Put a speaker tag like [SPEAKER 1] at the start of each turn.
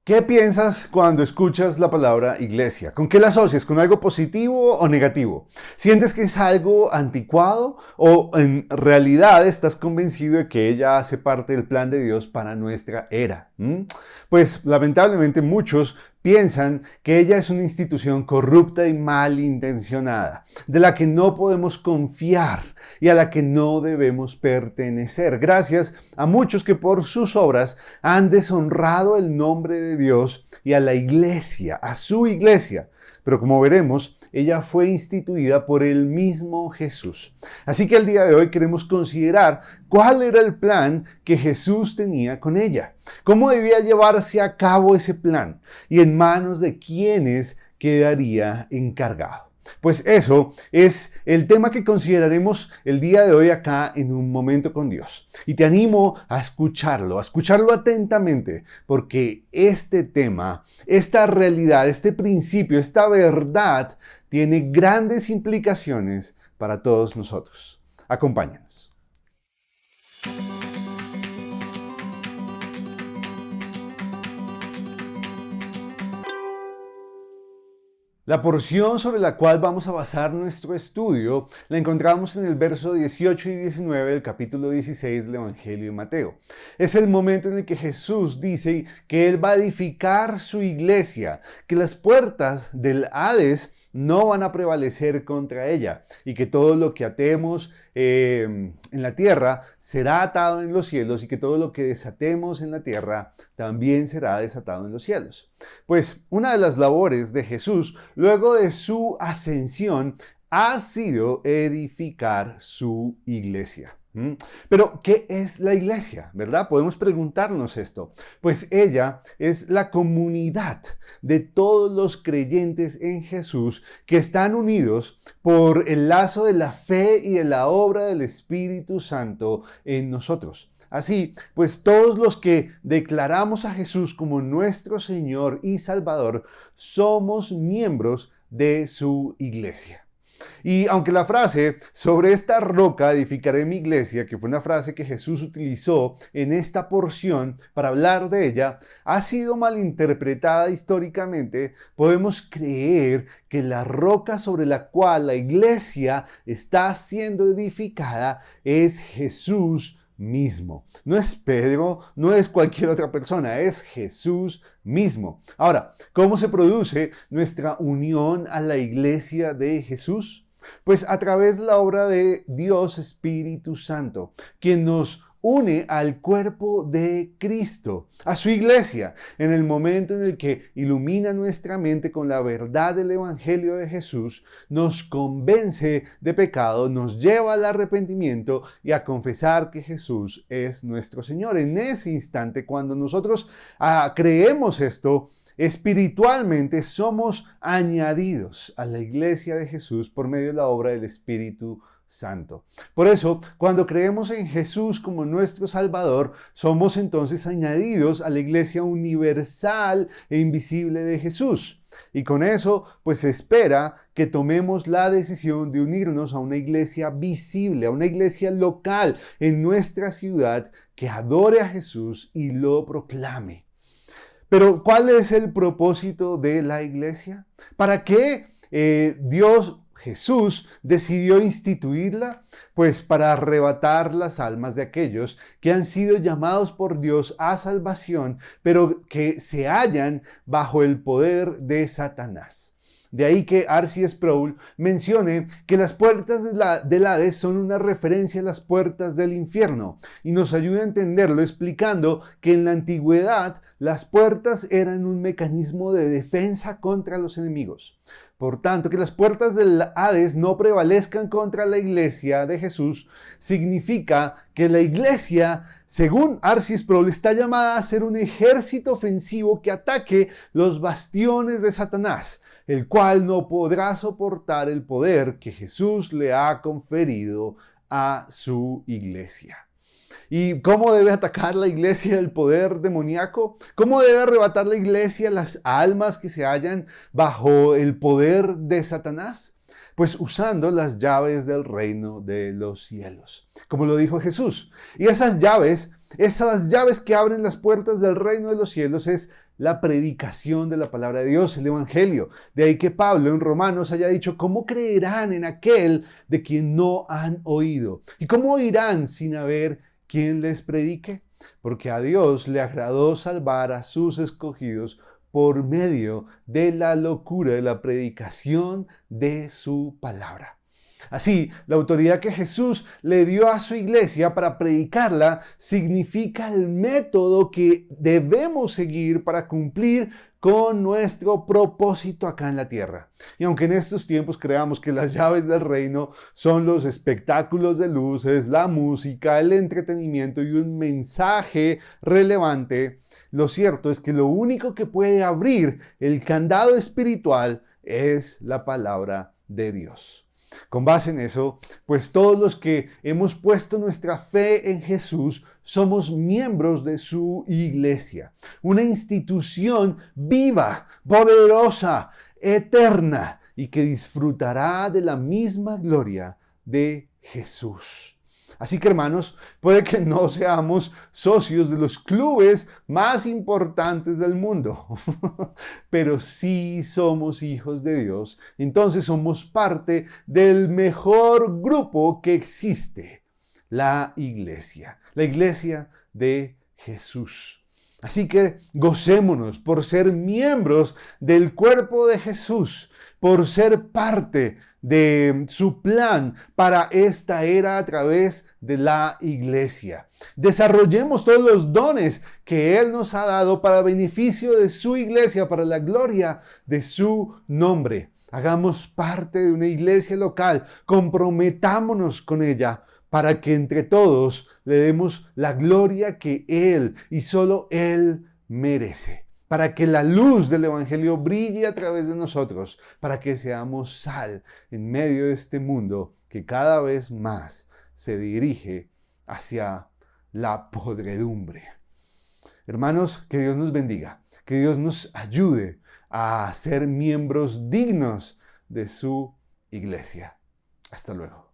[SPEAKER 1] ¿Qué piensas cuando escuchas la palabra iglesia? ¿Con qué la asocias? ¿Con algo positivo o negativo? ¿Sientes que es algo anticuado o en realidad estás convencido de que ella hace parte del plan de Dios para nuestra era? Pues lamentablemente muchos piensan que ella es una institución corrupta y malintencionada, de la que no podemos confiar y a la que no debemos pertenecer. Gracias a muchos que por sus obras han deshonrado el nombre de Dios y a la iglesia, a su iglesia. Pero como veremos, ella fue instituida por el mismo Jesús. Así que el día de hoy queremos considerar cuál era el plan que Jesús tenía con ella. Cómo debía llevarse a cabo ese plan y en manos de quiénes quedaría encargado. Pues eso es el tema que consideraremos el día de hoy acá en Un Momento con Dios. Y te animo a escucharlo atentamente, porque este tema, esta realidad, este principio, esta verdad tiene grandes implicaciones para todos nosotros. Acompáñanos. La porción sobre la cual vamos a basar nuestro estudio la encontramos en el verso 18 y 19 del capítulo 16 del Evangelio de Mateo. Es el momento en el que Jesús dice que Él va a edificar su iglesia, que las puertas del Hades no van a prevalecer contra ella y que todo lo que atemos en la tierra será atado en los cielos y que todo lo que desatemos en la tierra también será desatado en los cielos. Pues una de las labores de Jesús luego de su ascensión ha sido edificar su iglesia. Pero, ¿qué es la iglesia? ¿Verdad? Podemos preguntarnos esto. Pues ella es la comunidad de todos los creyentes en Jesús que están unidos por el lazo de la fe y de la obra del Espíritu Santo en nosotros. Así, pues todos los que declaramos a Jesús como nuestro Señor y Salvador somos miembros de su iglesia. Y aunque la frase sobre esta roca edificaré mi iglesia, que fue una frase que Jesús utilizó en esta porción para hablar de ella, ha sido malinterpretada históricamente, podemos creer que la roca sobre la cual la iglesia está siendo edificada es Jesús mismo. No es Pedro, no es cualquier otra persona, es Jesús mismo. Ahora, ¿cómo se produce nuestra unión a la iglesia de Jesús? Pues a través de la obra de Dios Espíritu Santo, quien nos une al cuerpo de Cristo, a su iglesia, en el momento en el que ilumina nuestra mente con la verdad del Evangelio de Jesús, nos convence de pecado, nos lleva al arrepentimiento y a confesar que Jesús es nuestro Señor. En ese instante, cuando nosotros creemos esto, espiritualmente somos añadidos a la iglesia de Jesús por medio de la obra del Espíritu Santo. Por eso, cuando creemos en Jesús como nuestro Salvador, somos entonces añadidos a la iglesia universal e invisible de Jesús. Y con eso, pues se espera que tomemos la decisión de unirnos a una iglesia visible, a una iglesia local en nuestra ciudad que adore a Jesús y lo proclame. Pero, ¿cuál es el propósito de la iglesia? ¿Para qué Jesús decidió instituirla? Pues para arrebatar las almas de aquellos que han sido llamados por Dios a salvación, pero que se hallan bajo el poder de Satanás. De ahí que R.C. Sproul mencione que las puertas del Hades son una referencia a las puertas del infierno y nos ayuda a entenderlo explicando que en la antigüedad las puertas eran un mecanismo de defensa contra los enemigos. Por tanto, que las puertas del Hades no prevalezcan contra la iglesia de Jesús significa que la iglesia, según R.C. Sproul, está llamada a ser un ejército ofensivo que ataque los bastiones de Satanás, el cual no podrá soportar el poder que Jesús le ha conferido a su iglesia. ¿Y cómo debe atacar la iglesia el poder demoníaco? ¿Cómo debe arrebatar la iglesia las almas que se hallan bajo el poder de Satanás? Pues usando las llaves del reino de los cielos, como lo dijo Jesús. Y esas llaves Esas llaves que abren las puertas del reino de los cielos es la predicación de la palabra de Dios, el Evangelio. De ahí que Pablo en Romanos haya dicho, ¿cómo creerán en aquel de quien no han oído? ¿Y cómo oirán sin haber quien les predique? Porque a Dios le agradó salvar a sus escogidos por medio de la locura de la predicación de su palabra. Así, la autoridad que Jesús le dio a su iglesia para predicarla significa el método que debemos seguir para cumplir con nuestro propósito acá en la tierra. Y aunque en estos tiempos creamos que las llaves del reino son los espectáculos de luces, la música, el entretenimiento y un mensaje relevante, lo cierto es que lo único que puede abrir el candado espiritual es la palabra de Dios. Con base en eso, pues todos los que hemos puesto nuestra fe en Jesús somos miembros de su iglesia, una institución viva, poderosa, eterna y que disfrutará de la misma gloria de Jesús. Así que, hermanos, puede que no seamos socios de los clubes más importantes del mundo, pero sí somos hijos de Dios. Entonces somos parte del mejor grupo que existe, la iglesia de Jesús. Así que gocémonos por ser miembros del cuerpo de Jesús, por ser parte de su plan para esta era a través de la iglesia. Desarrollemos todos los dones que Él nos ha dado para beneficio de su iglesia, para la gloria de su nombre. Hagamos parte de una iglesia local, comprometámonos con ella para que entre todos le demos la gloria que Él y solo Él merece. Para que la luz del Evangelio brille a través de nosotros, para que seamos sal en medio de este mundo que cada vez más se dirige hacia la podredumbre. Hermanos, que Dios nos bendiga, que Dios nos ayude a ser miembros dignos de su iglesia. Hasta luego.